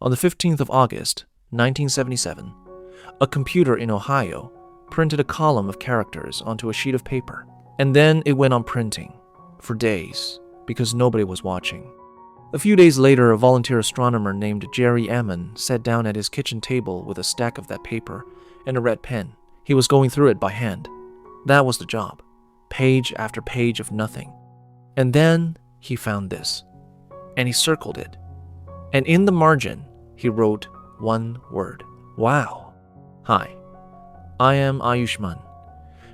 On the 15th of August, 1977, a computer in Ohio printed a column of characters onto a sheet of paper, and then it went on printing for days because nobody was watching. A few days later, a volunteer astronomer named Jerry Ammon sat down at his kitchen table with a stack of that paper and a red pen. He was going through it by hand. That was the job. Page after page of nothing. And then he found this, and he circled it. And in the margin, he wrote one word. Wow. Hi, I am Ayushman,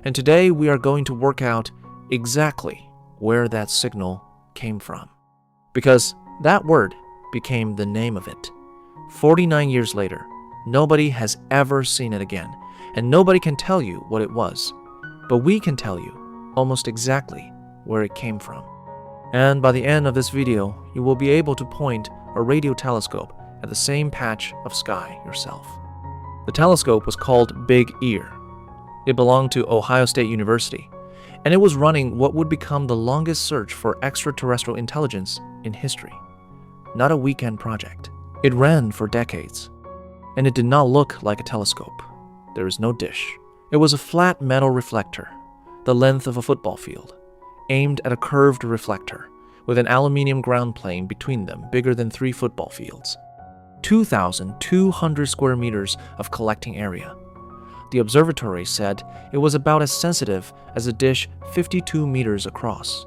and today we are going to work out exactly where that signal came from. Because that word became the name of it. 49 years later, nobody has ever seen it again, and nobody can tell you what it was. But we can tell you almost exactly where it came from. And by the end of this video, you will be able to point a radio telescope at the same patch of sky yourself. The telescope was called Big Ear. It belonged to Ohio State University, and it was running what would become the longest search for extraterrestrial intelligence in history. Not a weekend project. It ran for decades, and it did not look like a telescope. There is no dish. It was a flat metal reflector, the length of a football field, aimed at a curved reflector with an aluminium ground plane between them bigger than 3 football fields. 2,200 square meters of collecting area. The observatory said it was about as sensitive as a dish 52 meters across.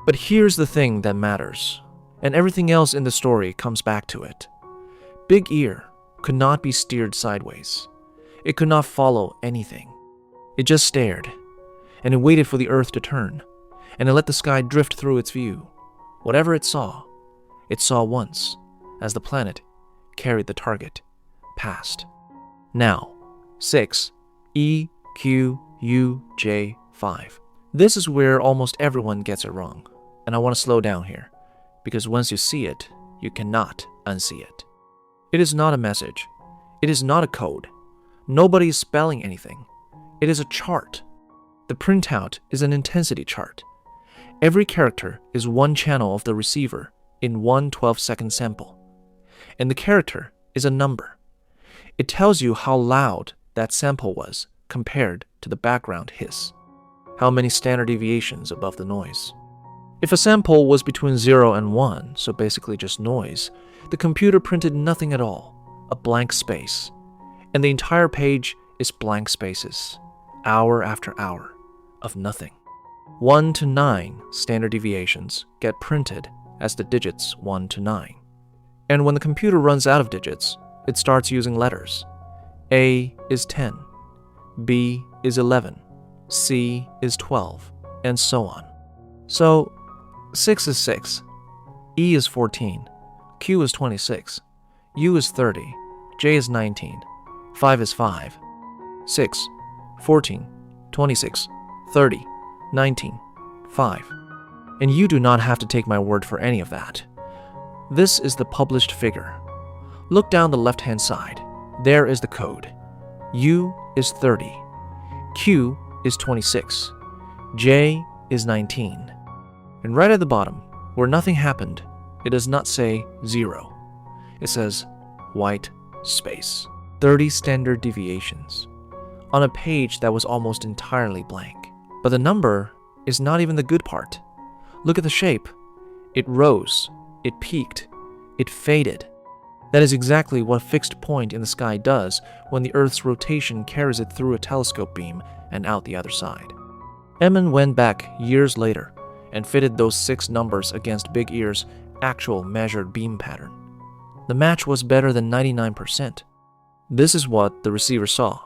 But here's the thing that matters, and everything else in the story comes back to it. Big Ear could not be steered sideways. It could not follow anything. It just stared, and it waited for the Earth to turn, and it let the sky drift through its view. Whatever it saw once, as the planet carried the target past. Now, 6 EQUJ5. This is where almost everyone gets it wrong, and I want to slow down here, because once you see it, you cannot unsee it. It is not a message. It is not a code. Nobody is spelling anything. It is a chart. The printout is an intensity chart. Every character is one channel of the receiver in one 12-second sample. And the character is a number. It tells you how loud that sample was compared to the background hiss. How many standard deviations above the noise. If a sample was between 0 and 1, so basically just noise, the computer printed nothing at all, a blank space. And the entire page is blank spaces, hour after hour, of nothing. 1 to 9 standard deviations get printed as the digits 1 to 9. And when the computer runs out of digits, it starts using letters. A is 10, B is 11, C is 12, and so on. So, 6 is 6, E is 14, Q is 26, U is 30, J is 19, 5 is 5, 6, 14, 26, 30, 19, 5. And you do not have to take my word for any of that. This is the published figure. Look down the left-hand side. There is the code. U is 30. Q is 26. J is 19. And right at the bottom, where nothing happened, it does not say 0. It says white space. 30 standard deviations on a page that was almost entirely blank. But the number is not even the good part. Look at the shape. It rose, it peaked, it faded. That is exactly what a fixed point in the sky does when the Earth's rotation carries it through a telescope beam and out the other side. Emmon went back years later and fitted those 6 numbers against Big Ear's actual measured beam pattern. The match was better than 99%. This is what the receiver saw.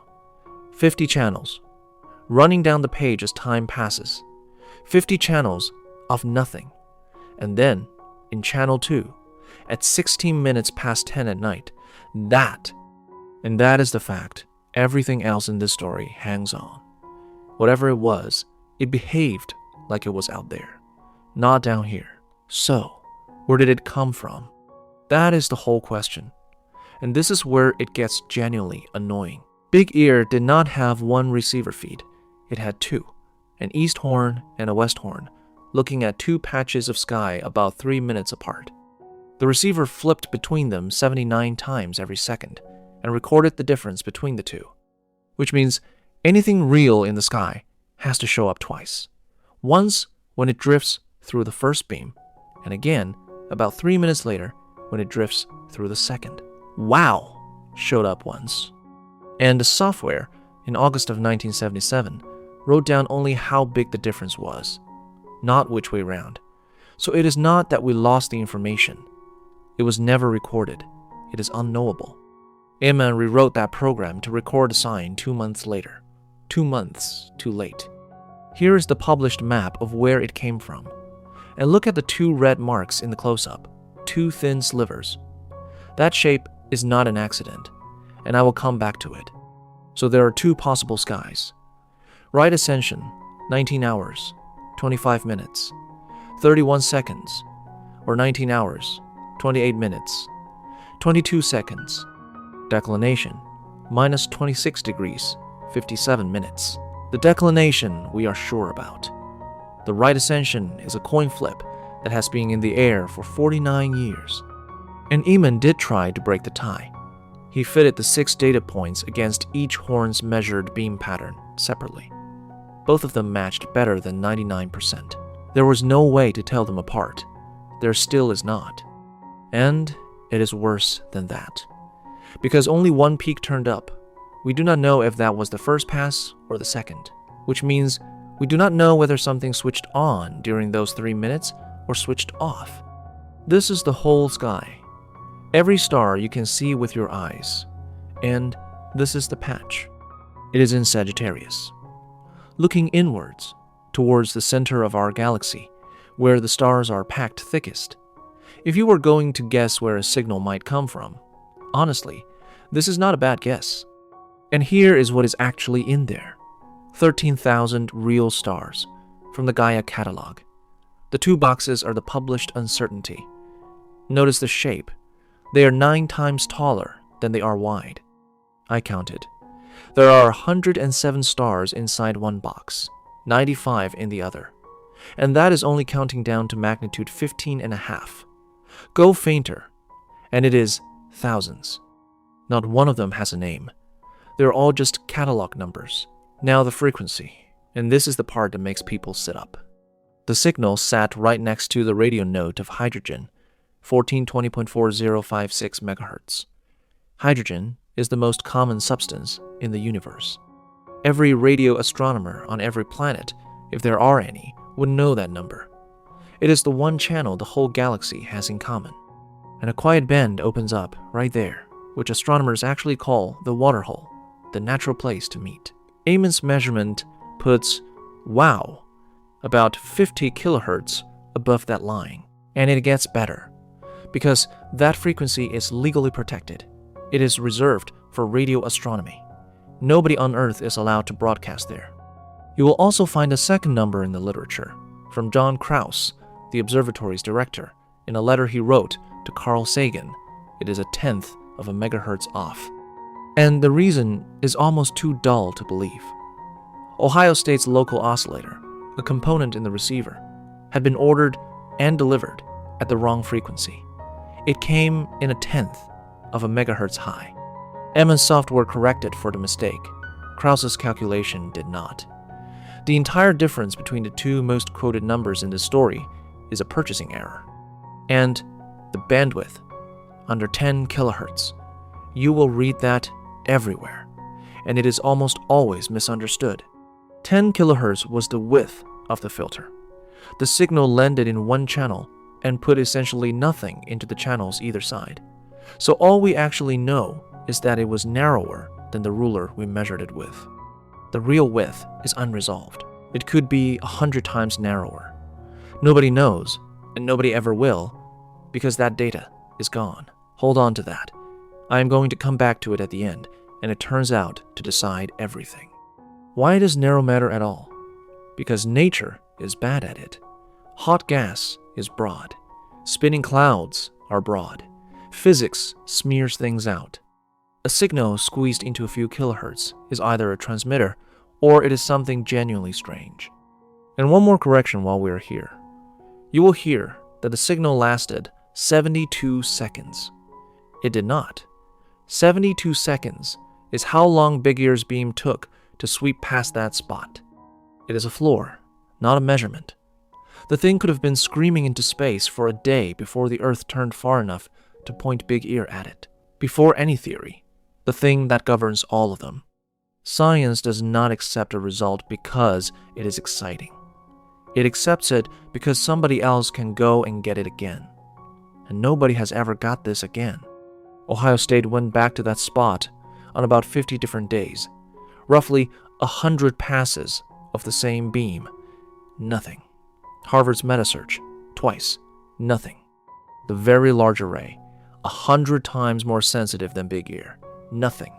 50 channels, running down the page as time passes. 50 channels of nothing. And then, in channel 2, at 16 minutes past 10 at night, that is the fact everything else in this story hangs on. Whatever it was, it behaved like it was out there, not down here. So, where did it come from? That is the whole question. And this is where it gets genuinely annoying. Big Ear did not have one receiver feed. It had 2, an east horn and a west horn, looking at 2 patches of sky about 3 minutes apart. The receiver flipped between them 79 times every second and recorded the difference between the two, which means anything real in the sky has to show up twice. Once when it drifts through the first beam, and again about 3 minutes later when it drifts through the second. Wow showed up once. And the software, in August of 1977, wrote down only how big the difference was, not which way round. So it is not that we lost the information. It was never recorded. It is unknowable. Eman rewrote that program to record the sign 2 months later. 2 months too late. Here is the published map of where it came from. And look at the 2 red marks in the close-up, 2 thin slivers. That shape is not an accident, and I will come back to it. So there are 2 possible skies. Right ascension, 19 hours, 25 minutes, 31 seconds, or 19 hours, 28 minutes, 22 seconds. Declination, minus 26 degrees, 57 minutes. The declination we are sure about. The right ascension is a coin flip that has been in the air for 49 years. And Eman did try to break the tie. He fitted the 6 data points against each horn's measured beam pattern separately. Both of them matched better than 99%. There was no way to tell them apart. There still is not. And it is worse than that. Because only one peak turned up. We do not know if that was the first pass or the second, which means we do not know whether something switched on during those 3 minutes or switched off. This is the whole sky. Every star you can see with your eyes. And this is the patch. It is in Sagittarius. Looking inwards, towards the center of our galaxy, where the stars are packed thickest. If you were going to guess where a signal might come from, honestly, this is not a bad guess. And here is what is actually in there. 13,000 real stars from the Gaia catalog. The 2 boxes are the published uncertainty. Notice the shape. They are 9 times taller than they are wide. I counted. There are 107 stars inside one box, 95 in the other. And that is only counting down to magnitude 15.5. Go fainter, and it is thousands. Not one of them has a name. They're all just catalog numbers. Now the frequency, and this is the part that makes people sit up. The signal sat right next to the radio note of hydrogen, 1420.4056 MHz. Hydrogen is the most common substance in the universe. Every radio astronomer on every planet, if there are any, would know that number. It is the one channel the whole galaxy has in common. And a quiet band opens up right there, which astronomers actually call the water hole, the natural place to meet. Eman's measurement puts, wow, about 50 kilohertz above that line. And it gets better, because that frequency is legally protected. It is reserved for radio astronomy. Nobody on Earth is allowed to broadcast there. You will also find a second number in the literature, from John Krauss, the observatory's director, in a letter he wrote to Carl Sagan. It is 1/10 of a megahertz off. And the reason is almost too dull to believe. Ohio State's local oscillator, a component in the receiver, had been ordered and delivered at the wrong frequency. It came in 1/10 of a megahertz high. Eman's software corrected for the mistake. Krauss's calculation did not. The entire difference between the 2 most quoted numbers in this story is a purchasing error. And the bandwidth, under 10 kilohertz. You will read that everywhere, and it is almost always misunderstood. 10 kilohertz was the width of the filter. The signal landed in one channel and put essentially nothing into the channels either side. So all we actually know is that it was narrower than the ruler we measured it with. The real width is unresolved. It could be 100 times narrower. Nobody knows, and nobody ever will, because that data is gone. Hold on to that. I am going to come back to it at the end, and it turns out to decide everything. Why does narrow matter at all? Because nature is bad at it. Hot gas is broad. Spinning clouds are broad. Physics smears things out. A signal squeezed into a few kilohertz is either a transmitter or it is something genuinely strange. And one more correction while we are here. You will hear that the signal lasted 72 seconds. It did not. 72 seconds is how long Big Ear's beam took to sweep past that spot. It is a floor, not a measurement. The thing could have been screaming into space for a day before the Earth turned far enough to point Big Ear at it. Before any theory, the thing that governs all of them. Science does not accept a result because it is exciting. It accepts it because somebody else can go and get it again. And nobody has ever got this again. Ohio State went back to that spot on about 50 different days. Roughly 100 passes of the same beam. Nothing. Harvard's metasearch, twice. Nothing. The Very Large Array, 100 times more sensitive than Big Ear. Nothing.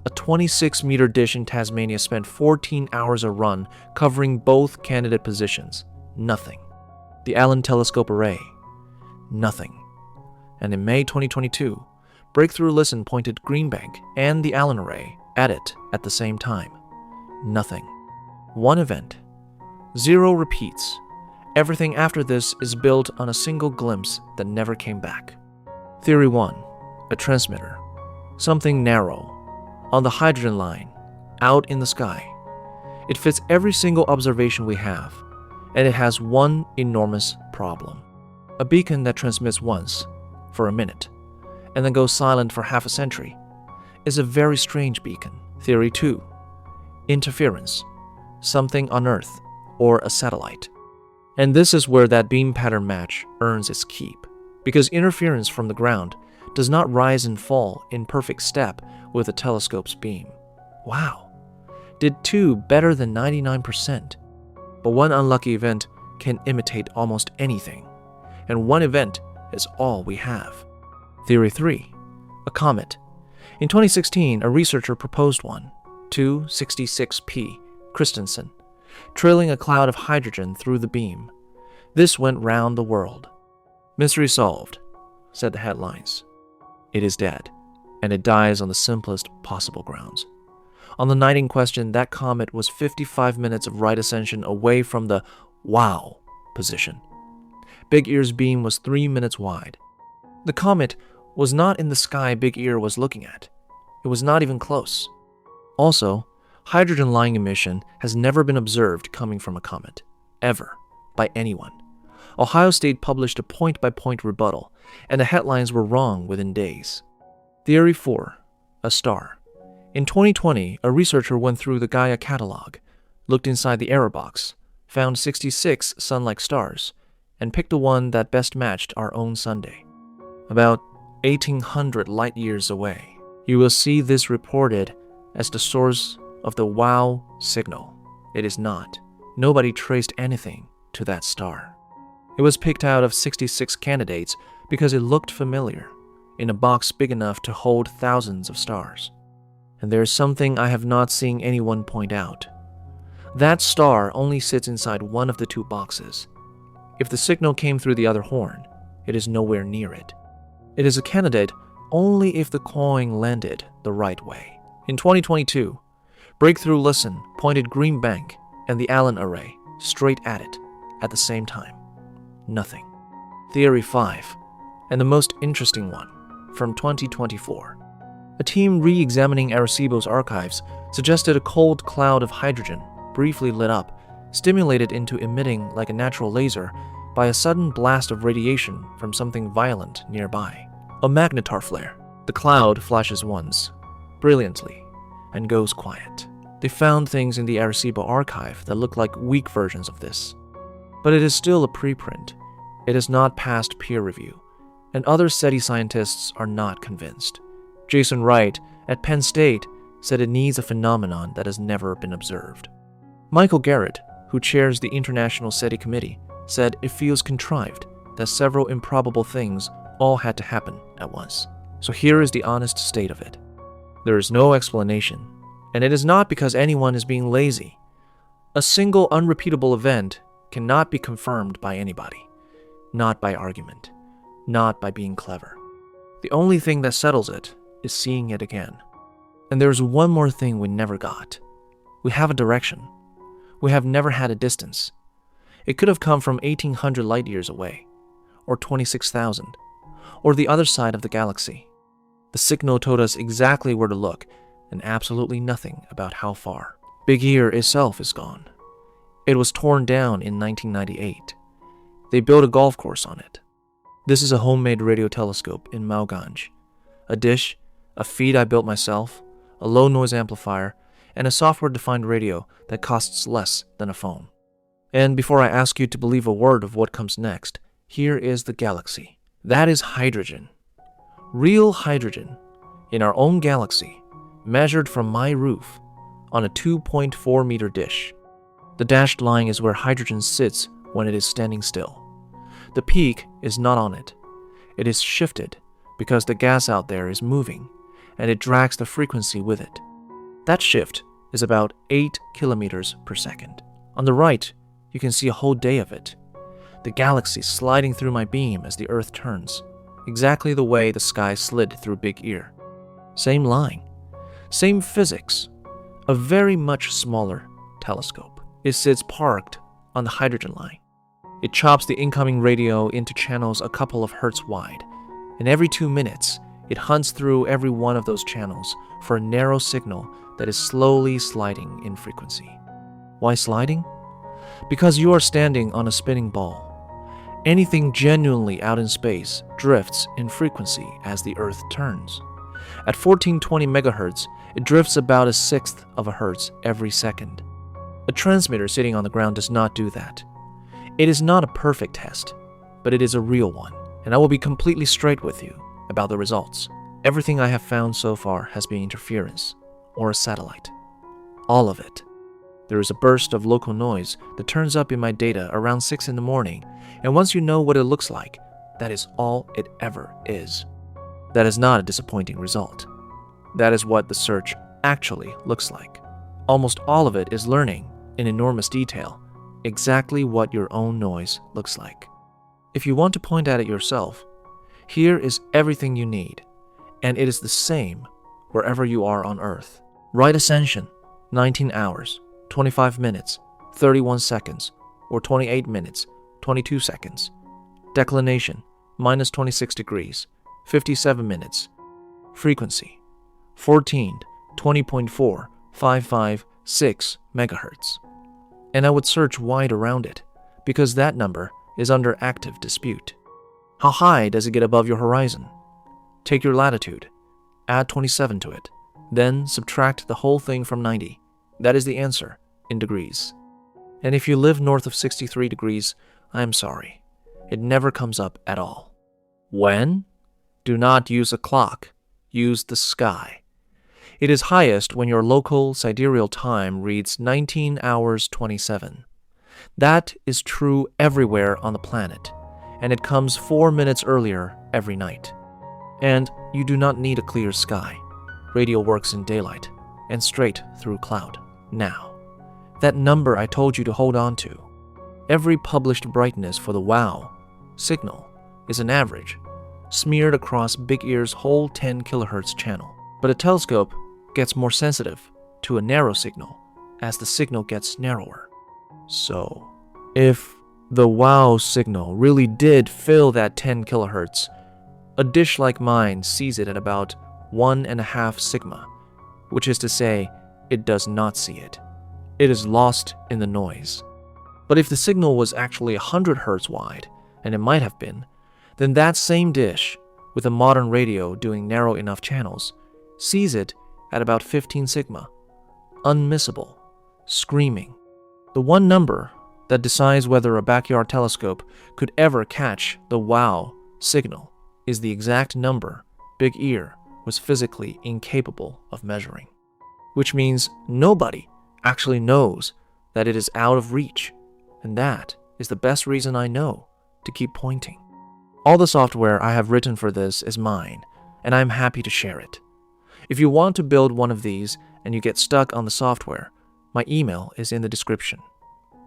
A 26-meter dish in Tasmania spent 14 hours a run covering both candidate positions. Nothing. The Allen Telescope Array. Nothing. And in May 2022, Breakthrough Listen pointed Greenbank and the Allen Array at it at the same time. Nothing. One event. 0 repeats. Everything after this is built on a single glimpse that never came back. Theory 1. A transmitter. Something narrow. On the hydrogen line. Out in the sky. It fits every single observation we have. And it has one enormous problem. A beacon that transmits once, for a minute, and then goes silent for half a century, is a very strange beacon. Theory 2. Interference. Something on Earth, or a satellite. And this is where that beam pattern match earns its keep, because interference from the ground does not rise and fall in perfect step with a telescope's beam. Wow. Did 2 better than 99%. But one unlucky event can imitate almost anything, and one event is all we have. Theory 3. A comet. In 2016, a researcher proposed one, 266P Christensen, trailing a cloud of hydrogen through the beam. This went round the world. Mystery solved, said the headlines. It is dead, and it dies on the simplest possible grounds. On the night in question, that comet was 55 minutes of right ascension away from the wow position. Big Ear's beam was 3 minutes wide. The comet was not in the sky Big Ear was looking at. It was not even close. Also, hydrogen line emission has never been observed coming from a comet, ever, by anyone. Ohio State published a point-by-point rebuttal, and the headlines were wrong within days. Theory 4. A star. In 2020, a researcher went through the Gaia catalog, looked inside the error box, found 66 sun-like stars, and picked the one that best matched our own Sunday. About 1,800 light-years away. You will see this reported as the source of the WOW signal. It is not. Nobody traced anything to that star. It was picked out of 66 candidates because it looked familiar, in a box big enough to hold thousands of stars. And there is something I have not seen anyone point out. That star only sits inside one of the 2 boxes. If the signal came through the other horn, it is nowhere near it. It is a candidate only if the coin landed the right way. In 2022, Breakthrough Listen pointed Greenbank and the Allen Array straight at it at the same time. Nothing. Theory 5, and the most interesting one, from 2024. A team re-examining Arecibo's archives suggested a cold cloud of hydrogen briefly lit up, stimulated into emitting like a natural laser by a sudden blast of radiation from something violent nearby. A magnetar flare. The cloud flashes once, brilliantly, and goes quiet. They found things in the Arecibo archive that look like weak versions of this. But it is still a preprint. It has not passed peer review, and other SETI scientists are not convinced. Jason Wright at Penn State said it needs a phenomenon that has never been observed. Michael Garrett, who chairs the International SETI Committee, said it feels contrived, that several improbable things all had to happen at once. So here is the honest state of it. There is no explanation, and it is not because anyone is being lazy. A single unrepeatable event cannot be confirmed by anybody, not by argument, not by being clever. The only thing that settles it is seeing it again. And there's one more thing we never got. We have a direction. We have never had a distance. It could have come from 1,800 light-years away, or 26,000, or the other side of the galaxy. The signal told us exactly where to look and absolutely nothing about how far. Big Ear itself is gone. It was torn down in 1998. They built a golf course on it. This is a homemade radio telescope in Maoganj. A dish, a feed I built myself, a low noise amplifier, and a software-defined radio that costs less than a phone. And before I ask you to believe a word of what comes next, here is the galaxy. That is hydrogen. Real hydrogen in our own galaxy, measured from my roof on a 2.4 meter dish. The dashed line is where hydrogen sits when it is standing still. The peak is not on it. It is shifted because the gas out there is moving and it drags the frequency with it. That shift is about 8 kilometers per second. On the right, you can see a whole day of it. The galaxy sliding through my beam as the Earth turns, exactly the way the sky slid through Big Ear. Same line, same physics, a very much smaller telescope. It sits parked on the hydrogen line. It chops the incoming radio into channels a couple of hertz wide, and every 2 minutes, it hunts through every one of those channels for a narrow signal that is slowly sliding in frequency. Why sliding? Because you are standing on a spinning ball. Anything genuinely out in space drifts in frequency as the Earth turns. At 1420 megahertz, it drifts about 1/6 of a hertz every second. A transmitter sitting on the ground does not do that. It is not a perfect test, but it is a real one, and I will be completely straight with you about the results. Everything I have found so far has been interference, or a satellite. All of it. There is a burst of local noise that turns up in my data around 6 in the morning, and once you know what it looks like, that is all it ever is. That is not a disappointing result. That is what the search actually looks like. Almost all of it is learning, in enormous detail, exactly what your own noise looks like. If you want to point at it yourself, here is everything you need, and it is the same wherever you are on Earth. Right ascension, 19 hours, 25 minutes, 31 seconds, or 28 minutes, 22 seconds. Declination, minus 26 degrees, 57 minutes. Frequency, 14, 20.4, 556 megahertz. And I would search wide around it, because that number is under active dispute. How high does it get above your horizon? Take your latitude, add 27 to it, then subtract the whole thing from 90. That is the answer, in degrees. And if you live north of 63 degrees, I am sorry. It never comes up at all. When? Do not use a clock. Use the sky. It is highest when your local sidereal time reads 19 hours 27. That is true everywhere on the planet, and it comes 4 minutes earlier every night. And you do not need a clear sky. Radio works in daylight and straight through cloud. Now, that number I told you to hold on to. Every published brightness for the WOW signal is an average, smeared across Big Ear's whole 10 kilohertz channel. But a telescope gets more sensitive to a narrow signal as the signal gets narrower. So, if the WOW signal really did fill that 10 kilohertz, a dish like mine sees it at about 1.5 sigma, which is to say, it does not see it. It is lost in the noise. But if the signal was actually 100 hertz wide, and it might have been, then that same dish, with a modern radio doing narrow enough channels, sees it at about 15 sigma. Unmissable. Screaming. The one number that decides whether a backyard telescope could ever catch the WOW signal is the exact number Big Ear was physically incapable of measuring. Which means nobody actually knows that it is out of reach, and that is the best reason I know to keep pointing. All the software I have written for this is mine, and I am happy to share it. If you want to build one of these and you get stuck on the software, my email is in the description.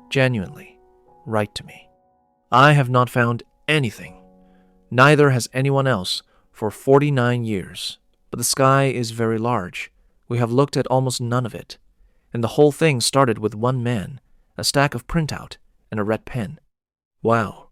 Genuinely, write to me. I have not found anything. Neither has anyone else for 49 years, but the sky is very large. We have looked at almost none of it, and the whole thing started with one man, a stack of printout, and a red pen. Wow.